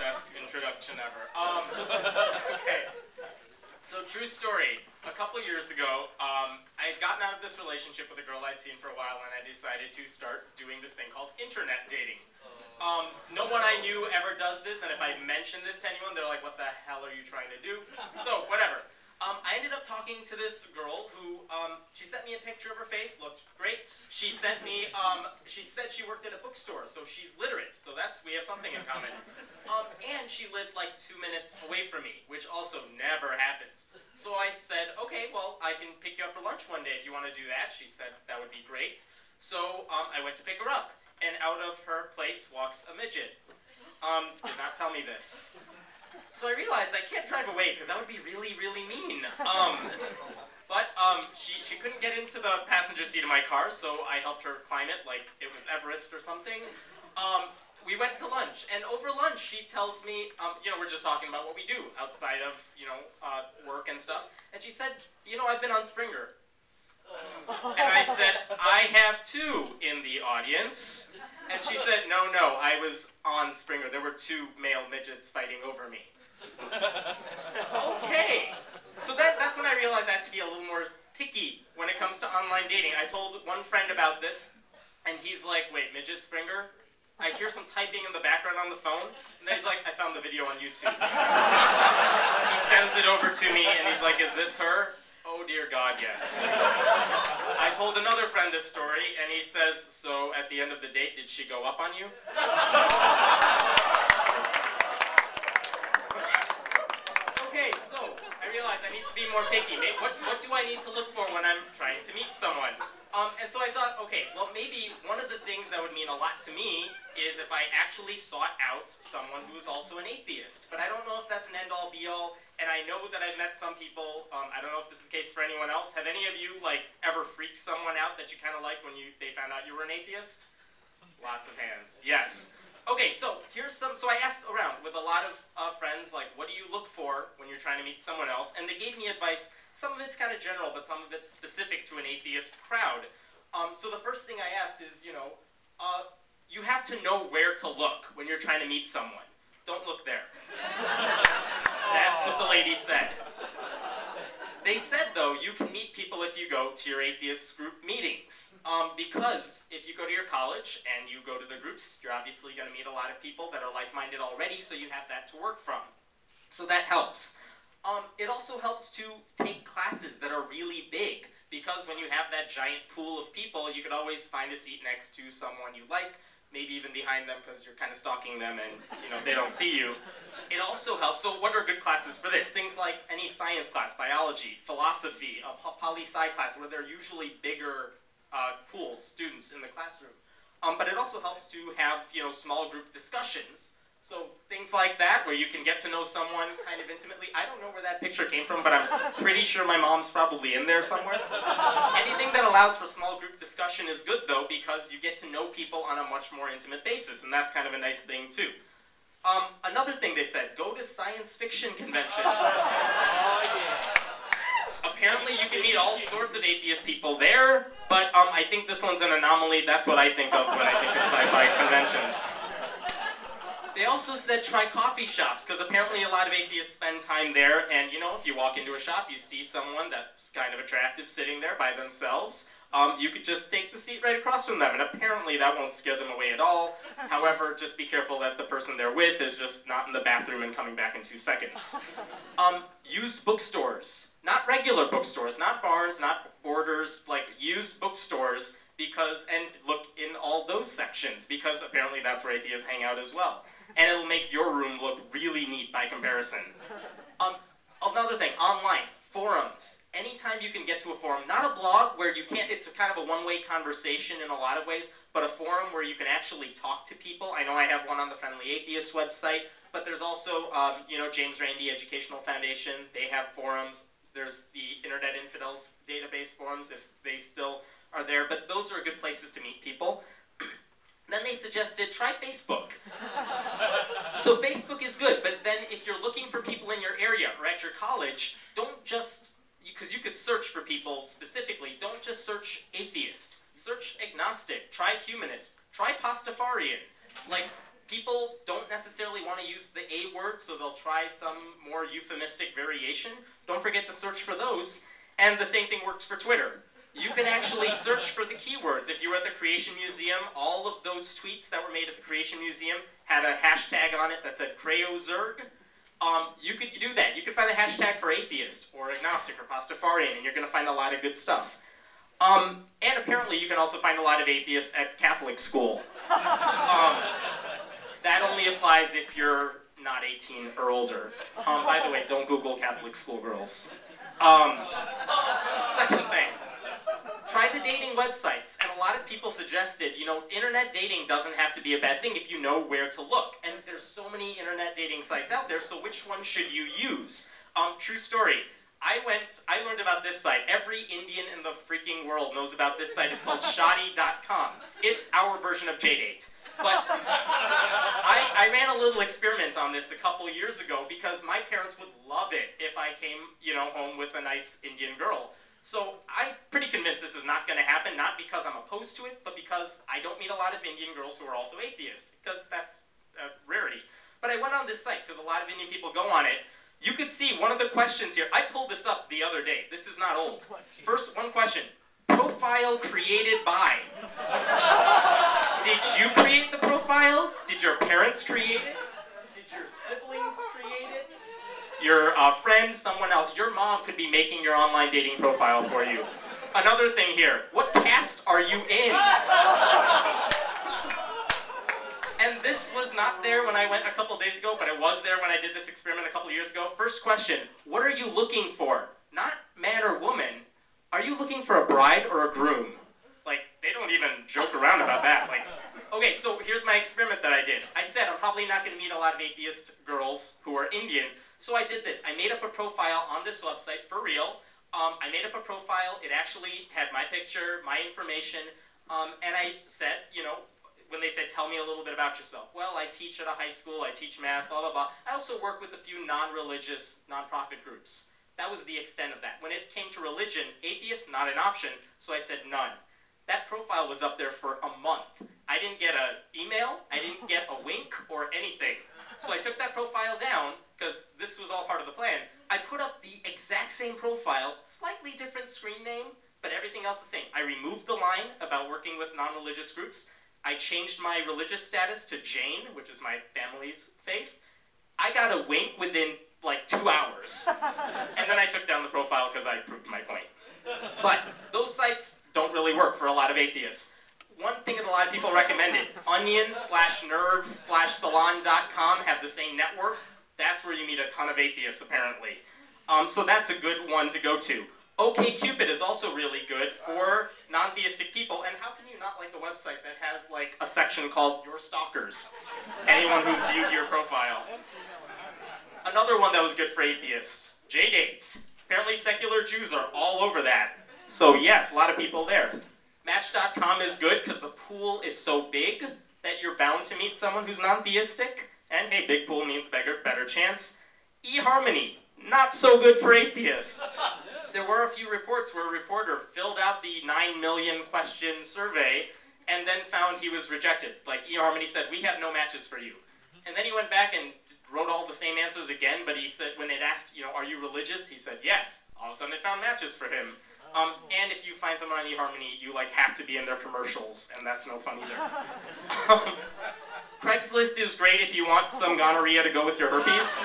Best introduction ever. Okay. So true story. A couple years ago, I had gotten out of this relationship with a girl I'd seen for a while, and I decided to start doing this thing called internet dating. No one I knew ever does this, and if I mention this to anyone, they're like, what the hell are you trying to do? So, whatever. I ended up talking to this girl who, she sent me a picture of her face, looked great. She sent me, she said she worked at a bookstore, so she's literate, so we have something in common. And she lived like 2 minutes away from me, which also never happens. So I said, okay, well, I can pick you up for lunch one day if you want to do that. She said that would be great. So I went to pick her up, and out of her place walks a midget. Did not tell me this. So I realized I can't drive away because that would be really, really mean. But she couldn't get into the passenger seat of my car, so I helped her climb it like it was Everest or something. We went to lunch, and over lunch she tells me, we're just talking about what we do outside of, work and stuff. And she said, I've been on Springer. And I said, I have too in the audience. And she said, no, I was on Springer. There were 2 male midgets fighting over me. Okay. So that's when I realized I had to be a little more picky when it comes to online dating. I told one friend about this, and he's like, wait, midget Springer? I hear some typing in the background on the phone, and then he's like, I found the video on YouTube. He sends it over to me, and he's like, is this her? Oh dear God, yes. I told another friend this story, and he says, so at the end of the date, did she go up on you? Okay, so I realized I need to be more picky. What do I need to look for when I'm trying to meet someone? And so I thought, okay, well maybe one of the things that would mean a lot to me is if I actually sought out someone who is also an atheist. But I don't know if that's an end-all be-all, and I know that I've met some people, I don't know if this is the case for anyone else. Have any of you ever freaked someone out that you kind of liked when they found out you were an atheist? Lots of hands, yes. Okay, so here's so I asked around with a lot of friends, what do you look for when you're trying to meet someone else? And they gave me advice. Some of it's kind of general, but some of it's specific to an atheist crowd. So the first thing I asked is, you have to know where to look when you're trying to meet someone. Don't look there. That's what the lady said. They said, though, you can meet people if you go to your atheist group meetings. Because if you go to your college and you go to the groups, you're obviously going to meet a lot of people that are like-minded already, so you have that to work from. So that helps. It also helps to take classes that are really big, because when you have that giant pool of people, you could always find a seat next to someone you like, maybe even behind them because you're kind of stalking them and they don't see you. It also helps. So what are good classes for this? Things like any science class, biology, philosophy, a poli-sci class, where they're usually bigger pools, students in the classroom. But it also helps to have small group discussions. So things like that, where you can get to know someone kind of intimately. I don't know where that picture came from, but I'm pretty sure my mom's probably in there somewhere. Anything that allows for small group discussion is good, though, because you get to know people on a much more intimate basis, and that's kind of a nice thing, too. Another thing they said, go to science fiction conventions. Oh, yeah. Apparently, you can meet all sorts of atheist people there, but I think this one's an anomaly. That's what I think of when I think of sci-fi conventions. They also said try coffee shops, because apparently a lot of atheists spend time there, and if you walk into a shop, you see someone that's kind of attractive sitting there by themselves, you could just take the seat right across from them, and apparently that won't scare them away at all. However, just be careful that the person they're with is just not in the bathroom and coming back in 2 seconds. Used bookstores. Not regular bookstores, not Barnes, not Borders, used bookstores, and look in all those sections, because apparently that's where atheists hang out as well. And it'll make your room look really neat by comparison. Another thing, online, forums. Anytime you can get to a forum, not a blog where you can't, it's kind of a one-way conversation in a lot of ways, but a forum where you can actually talk to people. I know I have one on the Friendly Atheist website, but there's also, James Randi Educational Foundation. They have forums. There's the Internet Infidels database forums, if they still are there, but those are good places to meet people. Then they suggested, try Facebook. So Facebook is good, but then if you're looking for people in your area or at your college, don't just, because you could search for people specifically, don't just search atheist. Search agnostic, try humanist, try Pastafarian. People don't necessarily want to use the A word, so they'll try some more euphemistic variation. Don't forget to search for those. And the same thing works for Twitter. You can actually search for the keywords. If you were at the Creation Museum, all of those tweets that were made at the Creation Museum had a hashtag on it that said Crayozerg. You could do that. You could find a hashtag for atheist, or agnostic, or Pastafarian, and you're going to find a lot of good stuff. And apparently you can also find a lot of atheists at Catholic school. That only applies if you're not 18 or older. By the way, don't Google Catholic schoolgirls. Second thing, try the dating websites. And a lot of people suggested, you know, internet dating doesn't have to be a bad thing if you know where to look. And there's so many internet dating sites out there, so which one should you use? True story. I learned about this site. Every Indian in the freaking world knows about this site. It's called shoddy.com. It's our version of JDate. But I ran a little experiment on this a couple years ago because my parents would love it if I came, you know, home with a nice Indian girl. So I'm pretty convinced this is not going to happen, not because I'm opposed to it, but because I don't meet a lot of Indian girls who are also atheist, because that's a rarity. But I went on this site because a lot of Indian people go on it. You could see one of the questions here. I pulled this up the other day. This is not old. First, one question. Profile created by. Did you create the profile? Did your parents create it? Did your siblings create it? Your friend, someone else. Your mom could be making your online dating profile for you. Another thing here. What caste are you in? And this was not there when I went a couple days ago, but it was there when I did this experiment a couple years ago. First question, what are you looking for? Not man or woman. Are you looking for a bride or a groom? Like, they don't even joke around about that. Like, okay, so here's my experiment that I did. I said I'm probably not going to meet a lot of atheist girls who are Indian, so I did this. I made up a profile on this website for real. I made up a profile. It actually had my picture, my information, and I said, you know, when they said, tell me a little bit about yourself. Well, I teach at a high school, I teach math, blah, blah, blah. I also work with a few non-religious, nonprofit groups. That was the extent of that. When it came to religion, atheist, not an option, so I said none. That profile was up there for a month. I didn't get an email, I didn't get a wink or anything. So I took that profile down, because this was all part of the plan. I put up the exact same profile, slightly different screen name, but everything else the same. I removed the line about working with non-religious groups. I changed my religious status to Jain, which is my family's faith. I got a wink within like 2 hours. And then I took down the profile because I proved my point. But those sites don't really work for a lot of atheists. One thing that a lot of people recommended, onion/nerve/salon.com have the same network. That's where you meet a ton of atheists, apparently. So that's a good one to go to. OkCupid is also really good for non-theistic people, and how can you not like a website that has like a section called Your Stalkers? Anyone who's viewed your profile. Another one that was good for atheists, JDate. Apparently secular Jews are all over that. So yes, a lot of people there. Match.com is good because the pool is so big that you're bound to meet someone who's non-theistic. And hey, big pool means better chance. eHarmony, not so good for atheists. There were a few reports where a reporter filled out the 9 million question survey and then found he was rejected. Like eHarmony said, we have no matches for you. And then he went back and wrote all the same answers again, but he said, when they'd asked, you know, are you religious? He said, yes. All of a sudden they found matches for him. And if you find someone on eHarmony, you like have to be in their commercials, and that's no fun either. Craigslist is great if you want some gonorrhea to go with your herpes.